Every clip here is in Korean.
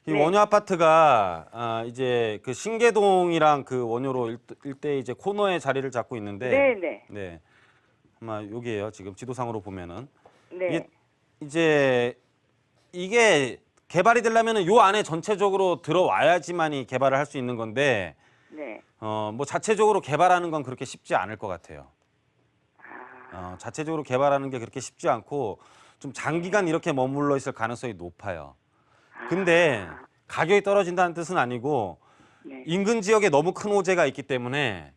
이 네. 원효 아파트가 이제 그 신계동이랑 그 원효로 일대 이제 코너에 자리를 잡고 있는데, 네네. 네, 아마 여기에요. 지금 지도상으로 보면은 네. 이제 이게 개발이 되려면은 요 안에 전체적으로 들어와야지만이 개발을 할 수 있는 건데, 네. 뭐 자체적으로 개발하는 건 그렇게 쉽지 않을 것 같아요. 자체적으로 개발하는 게 그렇게 쉽지 않고 좀 장기간 이렇게 머물러 있을 가능성이 높아요. 근데 가격이 떨어진다는 뜻은 아니고 네. 인근 지역에 너무 큰 호재가 있기 때문에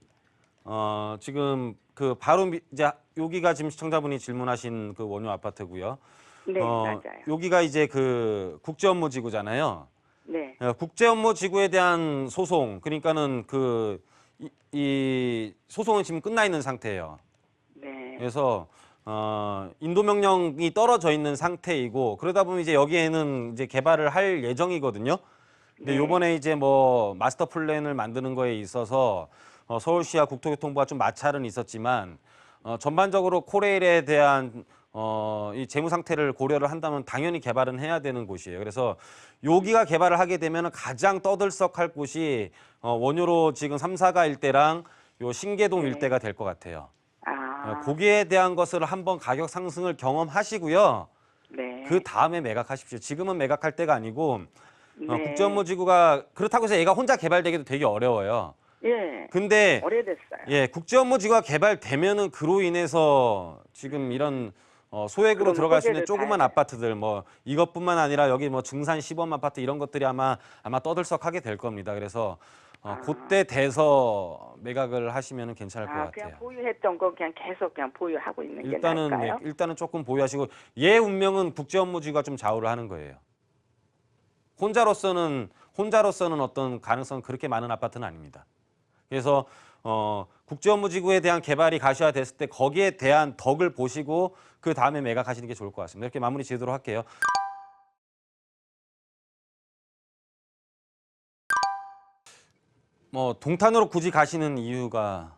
지금 그 바로 이제 여기가 지금 시청자분이 질문하신 그 원효 아파트고요. 네, 맞아요. 여기가 이제 그 국제업무지구잖아요. 네. 국제업무지구에 대한 소송, 그러니까는 이 소송은 지금 끝나 있는 상태예요. 네. 그래서 인도명령이 떨어져 있는 상태이고, 그러다 보면 이제 여기에는 이제 개발을 할 예정이거든요. 근데 네. 요번에 이제 뭐 마스터 플랜을 만드는 거에 있어서 서울시와 국토교통부가 좀 마찰은 있었지만 전반적으로 코레일에 대한 이 재무 상태를 고려를 한다면 당연히 개발은 해야 되는 곳이에요. 그래서 여기가 개발을 하게 되면 가장 떠들썩할 곳이 원효로 지금 3, 4가 일대랑 요 신계동 네. 일대가 될 것 같아요. 아. 거기에 대한 것을 한번 가격 상승을 경험하시고요. 네. 그 다음에 매각하십시오. 지금은 매각할 때가 아니고 네. 국제업무지구가 그렇다고 해서 얘가 혼자 개발되기도 되게 어려워요. 예. 근데 오래됐어요. 예, 국제업무지구가 개발되면은 그로 인해서 지금 이런 소액으로 그럼 들어갈 수 있는 호재를 조그만 봐야 아파트들 뭐 이것뿐만 아니라 여기 뭐 증산 시범 아파트 이런 것들이 아마 떠들썩하게 될 겁니다. 그래서 그때 돼서 매각을 하시면은 괜찮을 것 같아요. 그냥 보유했던 거 그냥 계속 그냥 보유하고 있는 게 나을까요? 일단은 조금 보유하시고 얘 운명은 국제업무지구가 좀 좌우를 하는 거예요. 혼자로서는 어떤 가능성 그렇게 많은 아파트는 아닙니다. 그래서 국제업무지구에 대한 개발이 가시화됐을 때 거기에 대한 덕을 보시고 그 다음에 매각하시는 게 좋을 것 같습니다. 이렇게 마무리 지도록 할게요. 뭐 동탄으로 굳이 가시는 이유가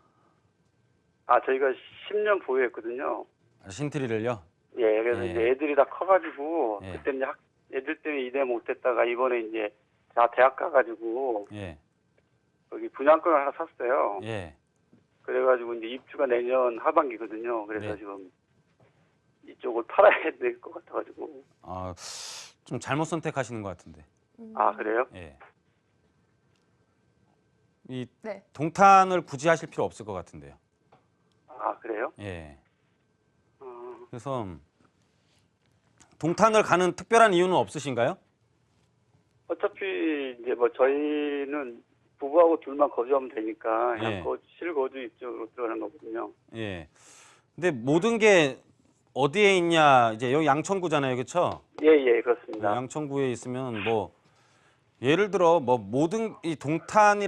저희가 10년 보유했거든요. 신트리를요? 예, 그래서 예. 이제 애들이 다 커가지고 예. 그때 이제 애들 때문에 이대 못했다가 이번에 이제 다 대학 가가지고 예. 여기 분양권을 하나 샀어요. 예. 그래가지고 이제 입주가 내년 하반기거든요. 그래서 네. 지금 이쪽을 팔아야 될 것 같아가지고. 좀 잘못 선택하시는 것 같은데. 그래요? 예. 이 네. 동탄을 굳이 하실 필요 없을 것 같은데요. 그래요? 예. 그래서 동탄을 가는 특별한 이유는 없으신가요? 어차피 이제 뭐 저희는 부부하고 둘만 거주하면 되니까 그냥 예. 실거주 이쪽으로 들어가는 거거든요. 예. 근데 모든 게 어디에 있냐? 이제 여기 양천구잖아요, 그렇죠? 예, 그렇습니다. 양천구에 있으면 뭐 예를 들어 뭐 모든 이 동탄에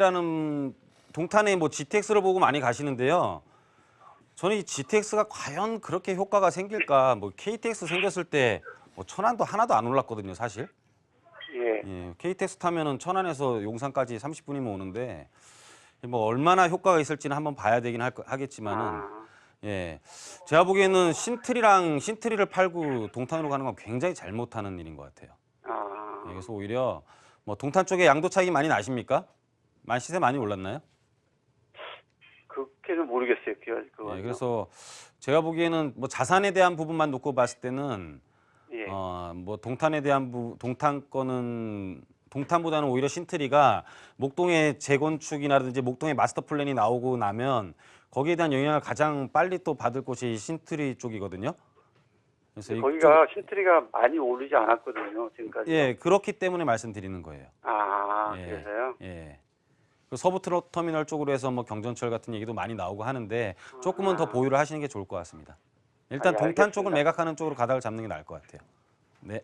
뭐 GTX를 보고 많이 가시는데요. 저는 이 GTX가 과연 그렇게 효과가 생길까? 뭐 KTX 생겼을 때 뭐 천안도 하나도 안 올랐거든요, 사실. 예. KTX 타면은 천안에서 용산까지 30분이면 오는데 뭐 얼마나 효과가 있을지는 한번 봐야 되긴 하겠지만은 예, 제가 보기에는 신트리를 팔고 동탄으로 가는 건 굉장히 잘못하는 일인 것 같아요. 예, 그래서 오히려 뭐 동탄 쪽에 양도 차익이 많이 나십니까? 시세 많이 올랐나요? 그렇게는 모르겠어요. 그거. 예, 그래서 제가 보기에는 뭐 자산에 대한 부분만 놓고 봤을 때는 예. 뭐 동탄에 대한 동탄보다는 오히려 신트리가 목동의 재건축이라든지 목동의 마스터 플랜이 나오고 나면 거기에 대한 영향을 가장 빨리 또 받을 곳이 신트리 쪽이거든요. 그래서 거기가 신트리가 많이 오르지 않았거든요, 지금까지. 예, 그렇기 때문에 말씀드리는 거예요. 예, 그래서요? 예. 그 서부 터미널 쪽으로 해서 뭐 경전철 같은 얘기도 많이 나오고 하는데 조금은 더 보유를 하시는 게 좋을 것 같습니다. 일단 동탄 알겠습니다. 쪽을 매각하는 쪽으로 가닥을 잡는 게 나을 것 같아요. 네.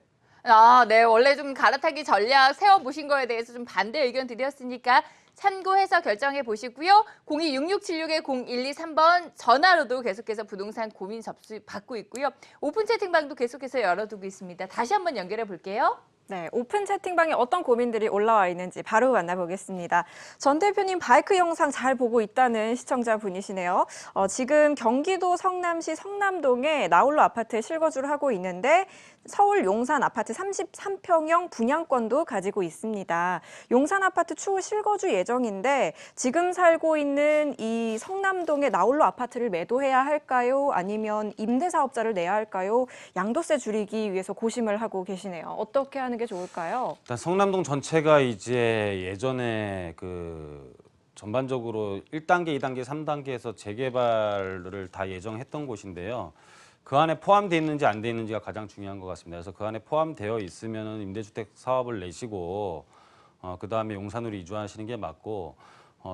네. 원래 좀 갈아타기 전략 세워보신 거에 대해서 좀 반대 의견 드렸으니까 참고해서 결정해 보시고요. 0266-0123번 전화로도 계속해서 부동산 고민 접수 받고 있고요. 오픈 채팅방도 계속해서 열어두고 있습니다. 다시 한번 연결해 볼게요. 네, 오픈 채팅방에 어떤 고민들이 올라와 있는지 바로 만나보겠습니다. 전 대표님 바이크 영상 잘 보고 있다는 시청자분이시네요. 지금 경기도 성남시 성남동에 나홀로 아파트에 실거주를 하고 있는데 서울 용산 아파트 33평형 분양권도 가지고 있습니다. 용산 아파트 추후 실거주 예정인데 지금 살고 있는 이 성남동의 나홀로 아파트를 매도해야 할까요? 아니면 임대사업자를 내야 할까요? 양도세 줄이기 위해서 고심을 하고 계시네요. 어떻게 하는 게 좋을까요? 일단 성남동 전체가 이제 예전에 그 전반적으로 1단계, 2단계, 3단계에서 재개발을 다 예정했던 곳인데요. 그 안에 포함되어 있는지 안 되어 있는지가 가장 중요한 것 같습니다. 그래서 그 안에 포함되어 있으면 임대주택 사업을 내시고 그다음에 용산으로 이주하시는 게 맞고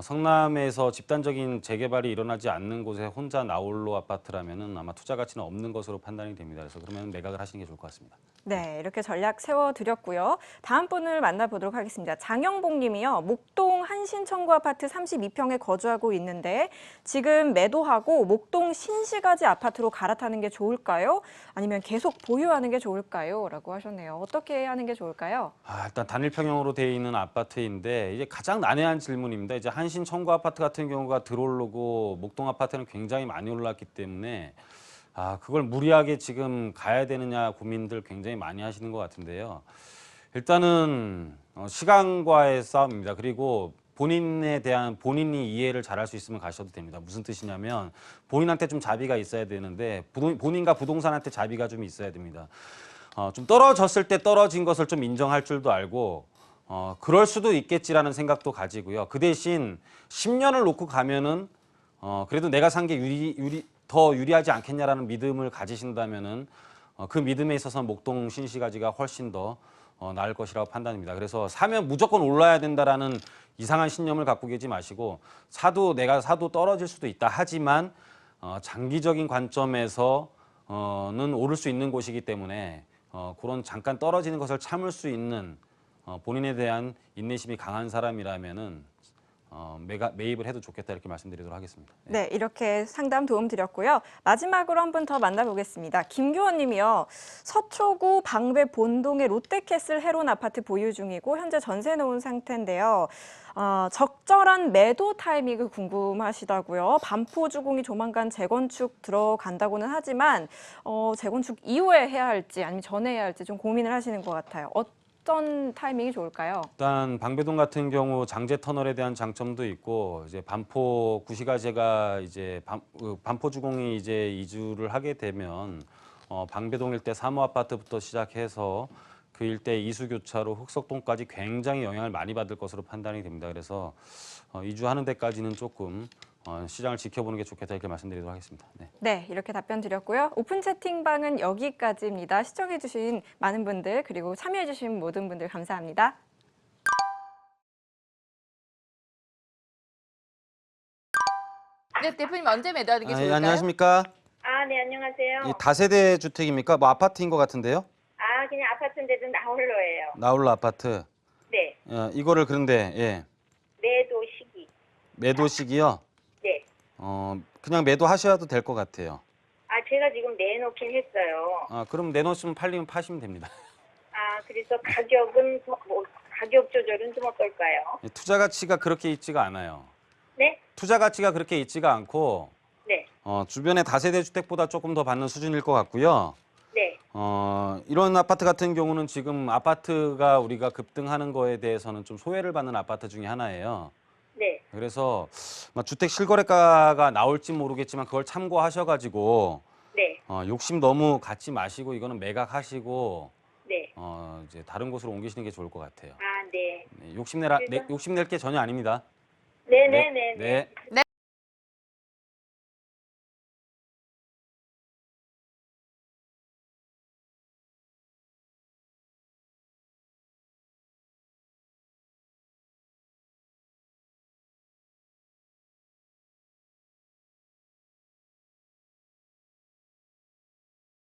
성남에서 집단적인 재개발이 일어나지 않는 곳에 혼자 나홀로 아파트라면은 아마 투자 가치는 없는 것으로 판단이 됩니다. 그래서 그러면 매각을 하시는 게 좋을 것 같습니다. 네, 이렇게 전략 세워드렸고요. 다음 분을 만나보도록 하겠습니다. 장영복 님이요. 목동 한신청구 아파트 32평에 거주하고 있는데 지금 매도하고 목동 신시가지 아파트로 갈아타는 게 좋을까요? 아니면 계속 보유하는 게 좋을까요? 라고 하셨네요. 어떻게 하는 게 좋을까요? 일단 단일평형으로 되어 있는 아파트인데 이제 가장 난해한 질문입니다. 이제 한신청구 아파트 같은 경우가 들어오르고 목동 아파트는 굉장히 많이 올랐기 때문에 그걸 무리하게 지금 가야 되느냐 고민들 굉장히 많이 하시는 것 같은데요. 일단은 시간과의 싸움입니다. 그리고 본인에 대한 본인이 이해를 잘할 수 있으면 가셔도 됩니다. 무슨 뜻이냐면 본인한테 좀 자비가 있어야 되는데 본인과 부동산한테 자비가 좀 있어야 됩니다. 좀 떨어졌을 때 떨어진 것을 좀 인정할 줄도 알고 그럴 수도 있겠지라는 생각도 가지고요. 그 대신 10년을 놓고 가면은 그래도 내가 산 게 더 유리하지 않겠냐라는 믿음을 가지신다면은 그 믿음에 있어서 목동 신시가지가 훨씬 더 나을 것이라고 판단입니다. 그래서 사면 무조건 올라야 된다라는 이상한 신념을 갖고 계지 마시고 내가 사도 떨어질 수도 있다 하지만 장기적인 관점에서는 오를 수 있는 곳이기 때문에 그런 잠깐 떨어지는 것을 참을 수 있는 본인에 대한 인내심이 강한 사람이라면은 매입을 해도 좋겠다 이렇게 말씀드리도록 하겠습니다. 네, 이렇게 상담 도움 드렸고요. 마지막으로 한 분 더 만나보겠습니다. 김교원 님이요. 서초구 방배 본동의 롯데캐슬 해론 아파트 보유 중이고 현재 전세 놓은 상태인데요. 적절한 매도 타이밍이 궁금하시다고요. 반포주공이 조만간 재건축 들어간다고는 하지만 재건축 이후에 해야 할지 아니면 전에 해야 할지 좀 고민을 하시는 것 같아요. 어떤 타이밍이 좋을까요? 일단 방배동 같은 경우 장제 터널에 대한 장점도 있고 이제 반포 구시가제가 이제 반포주공이 이제 이주를 하게 되면 방배동 일대 3호 아파트부터 시작해서 그 일대 이수교차로 흑석동까지 굉장히 영향을 많이 받을 것으로 판단이 됩니다. 그래서 이주하는 데까지는 조금 시장을 지켜보는 게 좋겠다 이렇게 말씀드리도록 하겠습니다. 네, 이렇게 답변 드렸고요. 오픈 채팅방은 여기까지입니다. 시청해주신 많은 분들 그리고 참여해주신 모든 분들 감사합니다. 네, 대표님 언제 매도하는 게 좋을까요? 안녕하십니까? 네, 안녕하세요. 이 다세대 주택입니까? 뭐 아파트인 것 같은데요? 그냥 아파트인데도 나홀로예요. 나홀로 아파트. 네, 이거를 그런데 매도 시기. 매도 시기요. 네. 그냥 매도하셔도 될 것 같아요. 제가 지금 내놓긴 했어요. 그럼 내놓으시면 팔리면 파시면 됩니다. 그래서 가격은 가격 조절은 좀 어떨까요? 투자 가치가 그렇게 있지가 않아요. 네? 투자 가치가 그렇게 있지가 않고 네. 주변의 다세대 주택보다 조금 더 받는 수준일 것 같고요. 네. 이런 아파트 같은 경우는 지금 아파트가 우리가 급등하는 거에 대해서는 좀 소외를 받는 아파트 중에 하나예요. 네. 그래서 주택 실거래가가 나올지 모르겠지만 그걸 참고하셔가지고 네. 욕심 너무 갖지 마시고 이거는 매각하시고 네. 이제 다른 곳으로 옮기시는 게 좋을 것 같아요. 네. 욕심낼 게 전혀 아닙니다. 네네네. 네. 네.